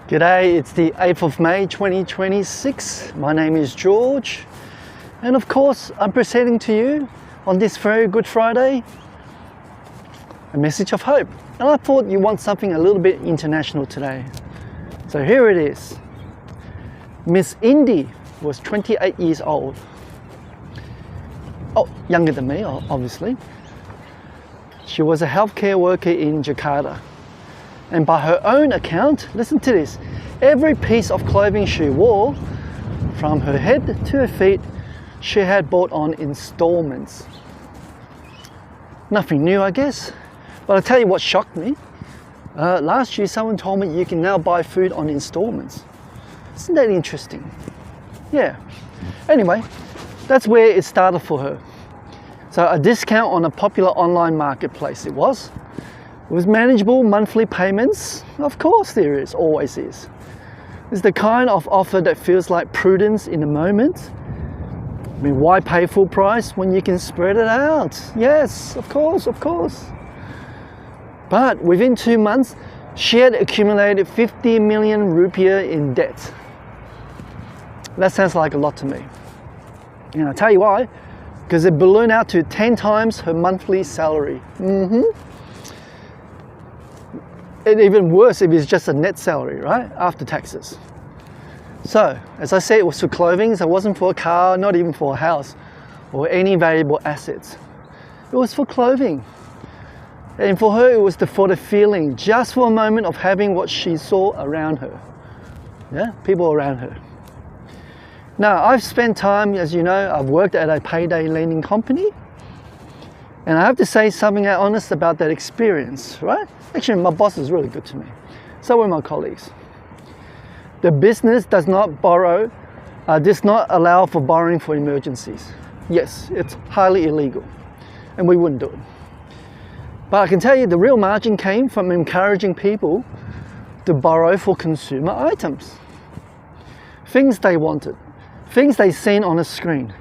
G'day, it's the 8th of May 2026. My name is George, and of course I'm presenting to you on this very Good Friday a message of hope. And I thought you want something a little bit international today. So here it is. Miss Indy was 28 years old. Oh, younger than me, obviously. She was a healthcare worker in Jakarta. And by her own account, listen to this, every piece of clothing she wore, from her head to her feet, she had bought on installments. Nothing new, I guess, but I'll tell you what shocked me. Last year, someone told me you can now buy food on installments. Isn't that interesting? Yeah. Anyway, that's where it started for her. So a discount on a popular online marketplace it was. With manageable monthly payments, of course there is, always is. It's the kind of offer that feels like prudence in the moment. I mean, why pay full price when you can spread it out? Yes, of course, of course. But within 2 months, she had accumulated 50 million rupiah in debt. That sounds like a lot to me. And I'll tell you why. Because it ballooned out to 10 times her monthly salary. And even worse if it's just a net salary, right? After taxes. So, as I said, it was for clothing, so it wasn't for a car, not even for a house, or any valuable assets. It was for clothing. And for her, it was for the feeling, just for a moment of having what she saw around her. Yeah, people around her. Now, I've spent time, as you know, I've worked at a payday lending company. And I have to say something honest about that experience, right? Actually, my boss is really good to me. So were my colleagues. The business does not allow for borrowing for emergencies. Yes, it's highly illegal, and we wouldn't do it. But I can tell you the real margin came from encouraging people to borrow for consumer items. Things they wanted, things they seen on a screen.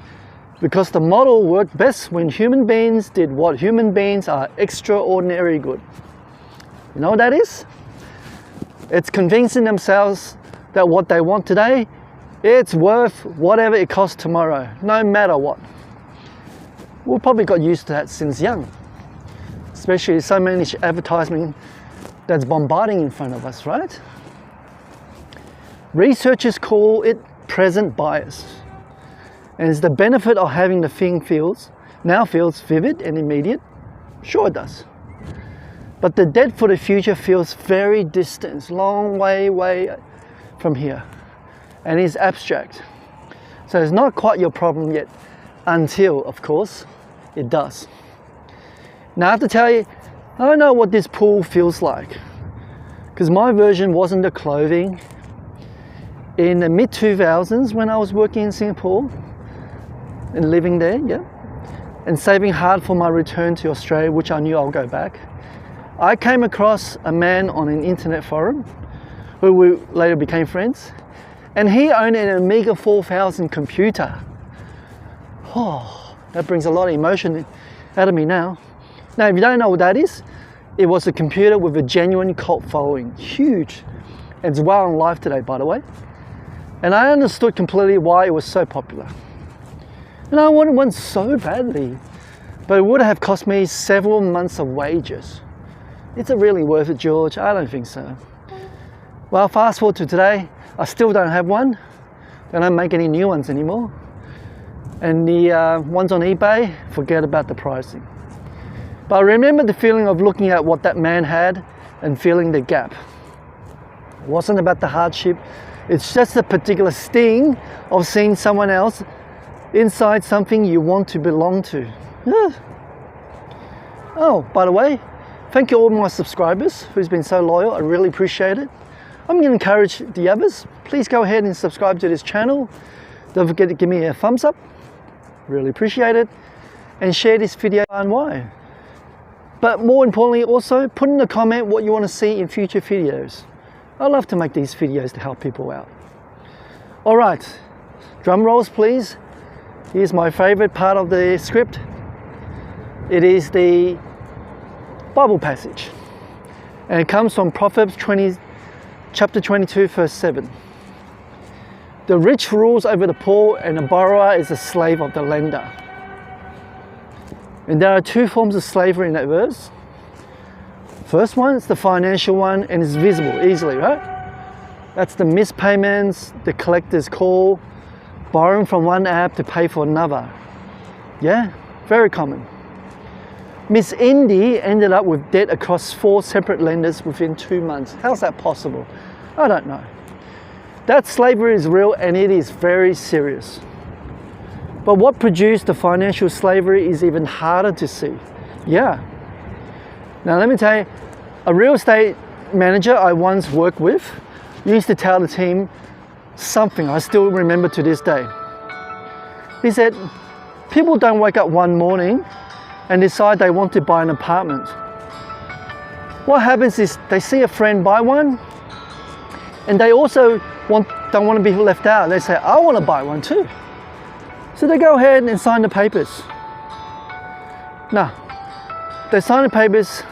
Because the model worked best when human beings did what human beings are extraordinarily good. You know what that is? It's convincing themselves that what they want today, it's worth whatever it costs tomorrow, no matter what. We've probably got used to that since young. Especially so many advertising that's bombarding in front of us, right? Researchers call it present bias. And it's the benefit of having the thing now feels vivid and immediate. Sure it does. But the debt for the future feels very distant, long way from here. And is abstract. So it's not quite your problem yet, until, of course, it does. Now I have to tell you, I don't know what this pool feels like. Because my version wasn't the clothing. In the mid-2000s, when I was working in Singapore, and living there, yeah, and saving hard for my return to Australia, which I knew I'll go back, I came across a man on an internet forum who we later became friends, and he owned an Amiga 4000 computer. Oh, that brings a lot of emotion out of me now. Now, if you don't know what that is, it was a computer with a genuine cult following, huge. It's well on live today, by the way. And I understood completely why it was so popular. And I wanted one so badly, but it would have cost me several months of wages. Is it really worth it, George? I don't think so. Well, fast forward to today, I still don't have one. They don't make any new ones anymore. And the ones on eBay, forget about the pricing. But I remember the feeling of looking at what that man had and feeling the gap. It wasn't about the hardship. It's just the particular sting of seeing someone else inside something you want to belong to. Yeah. Oh, by the way, thank you all my subscribers who's been so loyal. I really appreciate it. I'm going to encourage the others. Please go ahead and subscribe to this channel. Don't forget to give me a thumbs up. Really appreciate it. And share this video and why. But more importantly, also put in a comment what you want to see in future videos. I love to make these videos to help people out. All right, drum rolls please. Here's my favorite part of the script. It is the Bible passage. And it comes from Proverbs chapter 22, verse 7. The rich rules over the poor, and the borrower is a slave of the lender. And there are two forms of slavery in that verse. First one is the financial one, and it's visible easily, right? That's the missed payments, the collector's call, borrowing from one app to pay for another. Yeah, very common. Miss Indy ended up with debt across 4 separate lenders within 2 months. How's that possible? I don't know. That slavery is real, and it is very serious. But what produced the financial slavery is even harder to see. Yeah. Now let me tell you, a real estate manager I once worked with used to tell the team something I still remember to this day. He said, people don't wake up one morning and decide they want to buy an apartment. What happens is they see a friend buy one, and they also don't want to be left out. They say, I want to buy one too. So they go ahead and sign the papers. Now, they sign the papers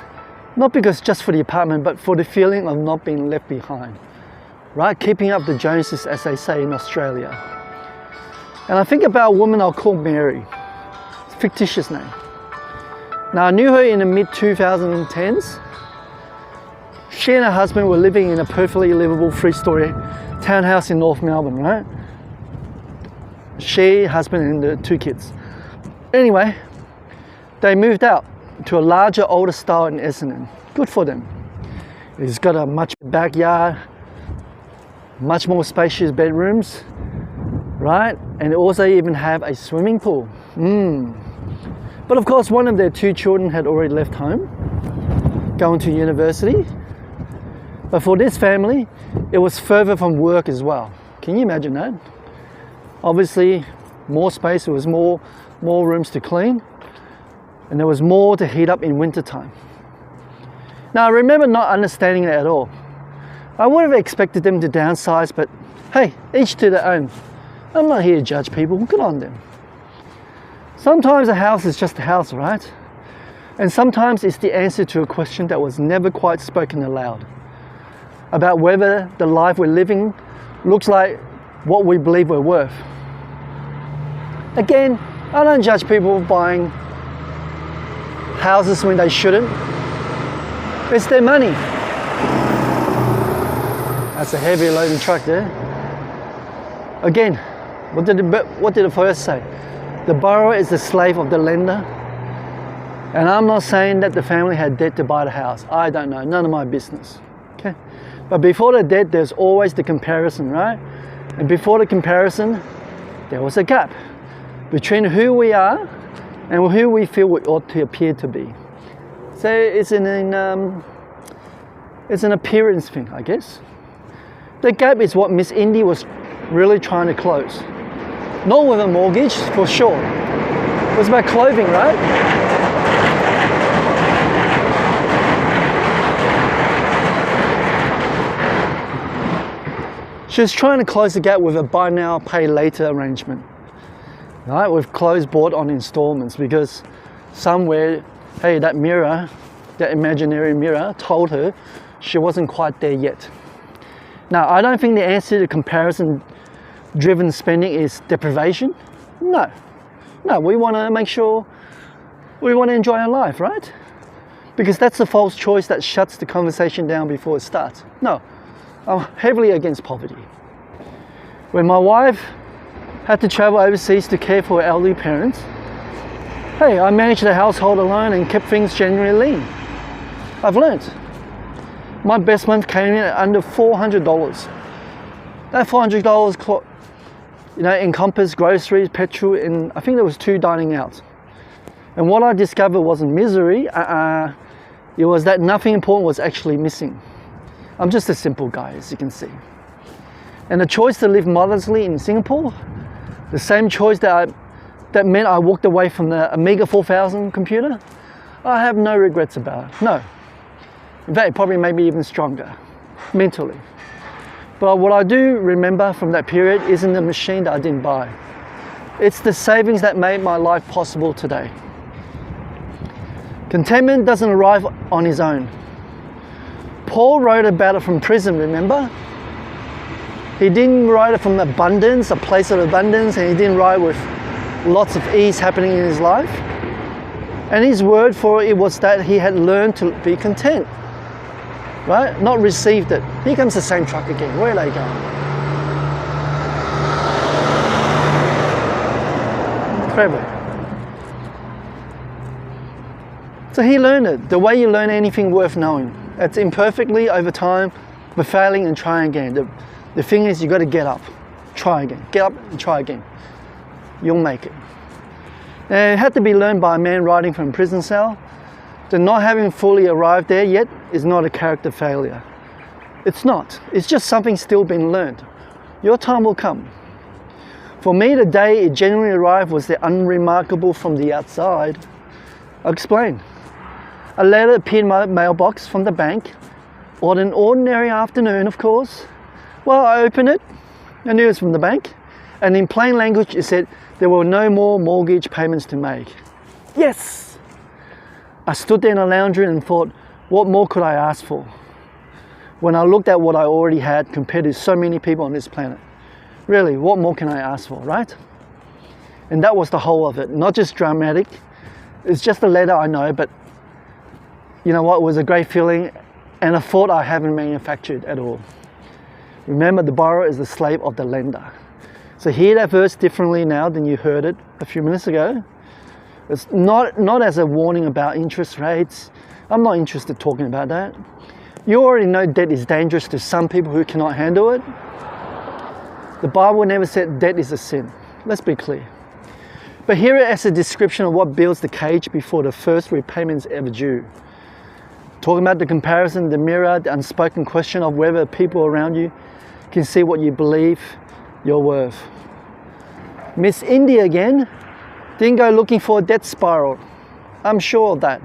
not because just for the apartment, but for the feeling of not being left behind. Right? Keeping up the Joneses, as they say in Australia. And I think about a woman I'll call Mary. It's a fictitious name. Now, I knew her in the mid-2010s. She and her husband were living in a perfectly livable 3-story townhouse in North Melbourne, right? She, husband, and the 2 kids. Anyway, they moved out to a larger, older style in Essendon. Good for them. It's got a much backyard, much more spacious bedrooms, right? And they also even have a swimming pool. But of course, one of their 2 children had already left home, going to university. But for this family, it was further from work as well. Can you imagine that? Obviously, more space, there was more rooms to clean, and there was more to heat up in wintertime. Now, I remember not understanding that at all. I would have expected them to downsize, but hey, each to their own. I'm not here to judge people, good on them. Sometimes a house is just a house, right? And sometimes it's the answer to a question that was never quite spoken aloud, about whether the life we're living looks like what we believe we're worth. Again, I don't judge people buying houses when they shouldn't. It's their money. That's a heavy loading truck there. Again, what did the verse say? The borrower is the slave of the lender. And I'm not saying that the family had debt to buy the house. I don't know, none of my business. Okay? But before the debt, there's always the comparison, right? And before the comparison, there was a gap between who we are and who we feel we ought to appear to be. So it's an appearance thing, I guess. The gap is what Miss Indy was really trying to close. Not with a mortgage, for sure. It was about clothing, right? She was trying to close the gap with a buy now, pay later arrangement. Right? With clothes bought on installments, because somewhere, hey, that mirror, that imaginary mirror, told her she wasn't quite there yet. Now, I don't think the answer to comparison-driven spending is deprivation. No, we want to make sure we want to enjoy our life, right? Because that's the false choice that shuts the conversation down before it starts. No, I'm heavily against poverty. When my wife had to travel overseas to care for her elderly parents, hey, I managed the household alone and kept things generally lean. I've learned. My best month came in at under $400. That $400 encompassed groceries, petrol, and I think there was 2 dining outs. And what I discovered wasn't misery, it was that nothing important was actually missing. I'm just a simple guy, as you can see. And the choice to live modestly in Singapore, the same choice that meant I walked away from the Amiga 4000 computer, I have no regrets about it, no. In fact, it probably made me even stronger, mentally. But what I do remember from that period isn't the machine that I didn't buy. It's the savings that made my life possible today. Contentment doesn't arrive on its own. Paul wrote about it from prison, remember? He didn't write it from abundance, a place of abundance, and he didn't write with lots of ease happening in his life. And his word for it was that he had learned to be content, right? Not received it. Here comes the same truck again. Where are they going? Incredible. So he learned it, the way you learn anything worth knowing. It's imperfectly over time, but failing and trying again. The thing is, you got to get up, try again. Get up and try again. You'll make it. And it had to be learned by a man writing from a prison cell. That not having fully arrived there yet is not a character failure. It's not. It's just something still being learned. Your time will come. For me, the day it genuinely arrived was the unremarkable from the outside. I'll explain. A letter appeared in my mailbox from the bank on an ordinary afternoon, of course. Well, I opened it. I knew it was from the bank. And in plain language, it said there were no more mortgage payments to make. Yes! I stood there in a lounge room and thought, what more could I ask for? When I looked at what I already had compared to so many people on this planet. Really, what more can I ask for, right? And that was the whole of it. Not just dramatic. It's just a letter, I know, but you know what? It was a great feeling and a thought I haven't manufactured at all. Remember, the borrower is the slave of the lender. So hear that verse differently now than you heard it a few minutes ago. It's not as a warning about interest rates. I'm not interested in talking about that. You already know debt is dangerous to some people who cannot handle it. The Bible never said debt is a sin. Let's be clear. But hear it as a description of what builds the cage before the first repayment is ever due. Talking about the comparison, the mirror, the unspoken question of whether people around you can see what you believe you're worth. Miss India again didn't go looking for a debt spiral. I'm sure of that.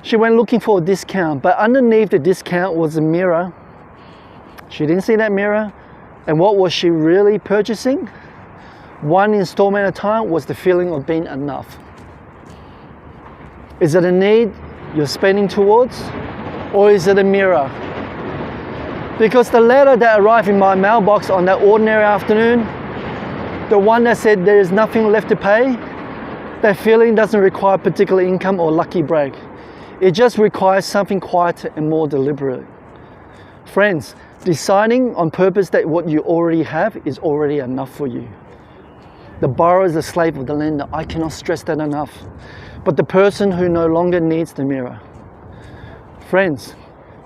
She went looking for a discount, but underneath the discount was a mirror. She didn't see that mirror. And what was she really purchasing? One installment at a time was the feeling of being enough. Is it a need you're spending towards? Or is it a mirror? Because the letter that arrived in my mailbox on that ordinary afternoon, the one that said there is nothing left to pay, that feeling doesn't require particular income or lucky break. It just requires something quieter and more deliberate. Friends, deciding on purpose that what you already have is already enough for you. The borrower is a slave of the lender. I cannot stress that enough. But the person who no longer needs the mirror. Friends,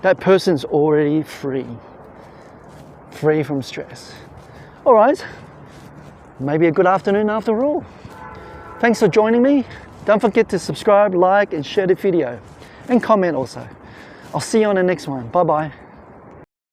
that person's already free. Free from stress. All right, maybe a good afternoon after all. Thanks for joining me. Don't forget to subscribe, like, and share the video. And comment also. I'll see you on the next one. Bye-bye.